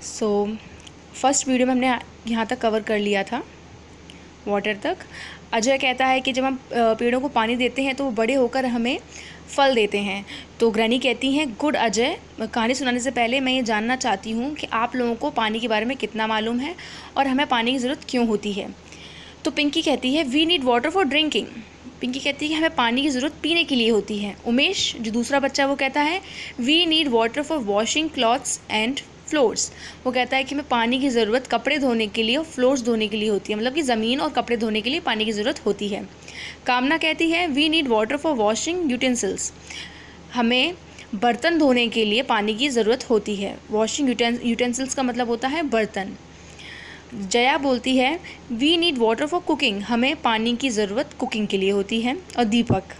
So first video में हमने यहाँ तक कवर कर लिया था, वाटर तक। अजय कहता है कि जब हम पेड़ों को पानी देते हैं तो वो बड़े होकर हमें फल देते हैं। तो ग्रैनी कहती हैं, गुड अजय, कहानी सुनाने से पहले मैं ये जानना चाहती हूँ कि आप लोगों को पानी के बारे में कितना मालूम है और हमें पानी की ज़रूरत क्यों होती है। तो पिंकी कहती है, we need water for drinking. Pinky कहती है कि हमें पानी की ज़रूरत पीने के लिए होती है। उमेश, जो दूसरा बच्चा, वो कहता है, we need water for washing clothes and floors. वो कहता है कि हमें पानी की ज़रूरत कपड़े धोने के लिए और फ्लोर्स धोने के लिए होती है, मतलब कि ज़मीन और कपड़े धोने के लिए पानी की ज़रूरत होती है। कामना कहती है, we need water for washing utensils. हमें बर्तन धोने के लिए पानी की ज़रूरत होती है। वॉशिंग यूटेंसिल्स का मतलब होता है बर्तन। जया बोलती है, we need water for cooking. हमें पानी की ज़रूरत कुकिंग के लिए होती है। और दीपक,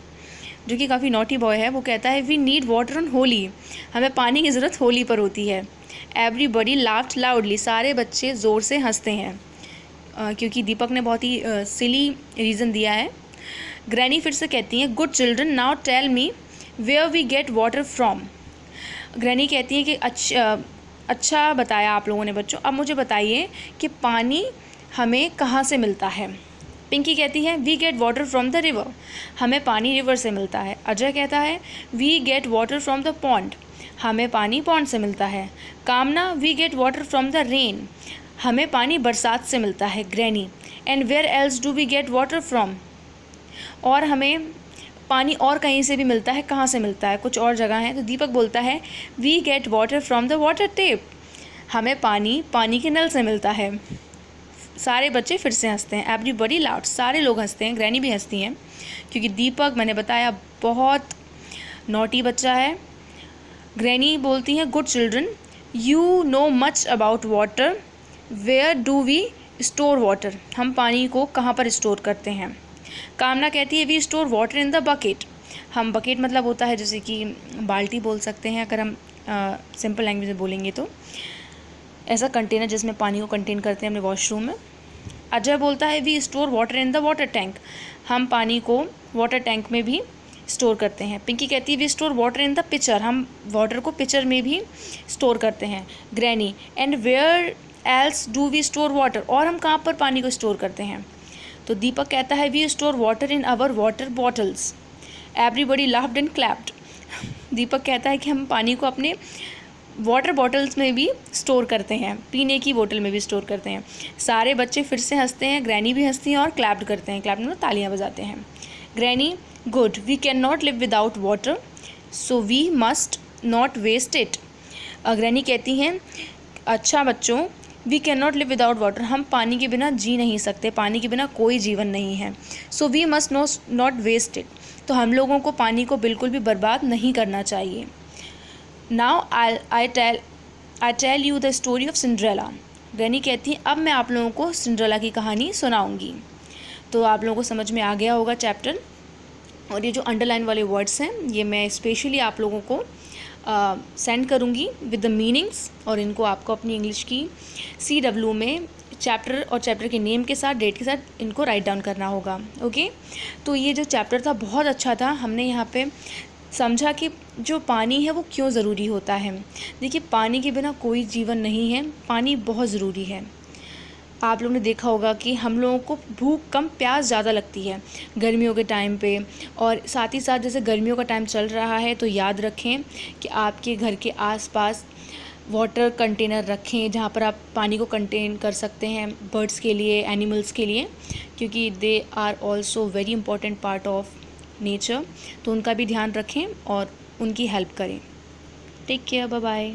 जो कि काफ़ी नॉटी बॉय है, वो कहता है, we need water on Holi. हमें पानी की ज़रूरत होली पर होती है। Everybody laughed loudly. सारे बच्चे ज़ोर से हंसते हैं, क्योंकि दीपक ने बहुत ही सिली रीज़न दिया है। ग्रैनी फिर से कहती हैं, good children, now tell me where we get water from. Granny कहती है कि अच्छा बताया आप लोगों ने बच्चों, अब मुझे बताइए कि पानी हमें कहाँ से मिलता है। पिंकी कहती है, we get water from the river. हमें पानी रिवर से मिलता है। अजय कहता है, we get water from the pond. हमें पानी पॉन्ड से मिलता है। Kamna, we get water from the rain. हमें पानी बरसात से मिलता है। Granny, and where else do we get water from. और हमें पानी और कहीं से भी मिलता है। कहाँ से मिलता है? कुछ और जगह है। तो दीपक बोलता है, we get water from the water tap. हमें पानी के नल से मिलता है। सारे बच्चे फिर से हंसते हैं। Everybody loud. सारे लोग हंसते हैं। ग्रैनी भी हंसती हैं, क्योंकि दीपक, मैंने बताया, बहुत नॉटी बच्चा है। ग्रैनी बोलती हैं, good children, you know much about water. Where do we store water. हम पानी को कहाँ पर स्टोर करते हैं। कामना कहती है, we store water in the bucket. हम बकेट मतलब होता है जैसे कि बाल्टी बोल सकते हैं अगर हम सिंपल लैंग्वेज में बोलेंगे तो, ऐसा कंटेनर जिसमें पानी को कंटेन करते हैं अपने वॉशरूम में। अजय बोलता है, we store water in the water tank. हम पानी को वाटर टैंक में भी स्टोर करते हैं। पिंकी कहती है, we store water in the pitcher. हम वाटर को पिचर में भी स्टोर करते हैं। Granny, and where else do we store water. और हम कहाँ पर पानी को स्टोर करते हैं। तो दीपक कहता है, we store water in our water bottles. Everybody laughed and clapped. Deepak कहता है कि हम पानी को अपने वाटर बॉटल्स में भी स्टोर करते हैं, पीने की बोतल में भी स्टोर करते हैं। सारे बच्चे फिर से हंसते हैं। ग्रैनी भी हंसती हैं और क्लैप्ड करते हैं। क्लैप्ड में तालियां बजाते हैं। Granny, good, we can not live without water, so we must not waste it. Granny कहती हैं, अच्छा बच्चों, we can not live without water. हम पानी के बिना जी नहीं सकते। पानी के बिना कोई जीवन नहीं है। So we must not waste it. तो हम लोगों को पानी को बिल्कुल भी बर्बाद नहीं करना चाहिए। Now I tell you the story of Cinderella. ग्रैनी कहती है, अब मैं आप लोगों को सिंड्रेला की कहानी सुनाऊंगी। तो आप लोगों को समझ में आ गया होगा चैप्टर। और ये जो अंडरलाइन वाले वर्ड्स हैं, ये मैं स्पेशली आप लोगों को सेंड करूँगी विद द मीनिंग्स, और इनको आपको अपनी इंग्लिश की CW में चैप्टर और चैप्टर के नेम के साथ, डेट के साथ इनको राइट डाउन करना होगा। ओके, तो ये जो चैप्टर था बहुत अच्छा था। हमने यहाँ पे समझा कि जो पानी है वो क्यों ज़रूरी होता है। देखिए, पानी के बिना कोई जीवन नहीं है। पानी बहुत ज़रूरी है। आप लोगों ने देखा होगा कि हम लोगों को भूख कम, प्यास ज़्यादा लगती है गर्मियों के टाइम पे। और साथ ही साथ जैसे गर्मियों का टाइम चल रहा है, तो याद रखें कि आपके घर के आसपास वाटर कंटेनर रखें, जहाँ पर आप पानी को कंटेन कर सकते हैं बर्ड्स के लिए, एनिमल्स के लिए, क्योंकि they are also very important part of nature. तो उनका भी ध्यान रखें और उनकी हेल्प करें। Take care, bye bye.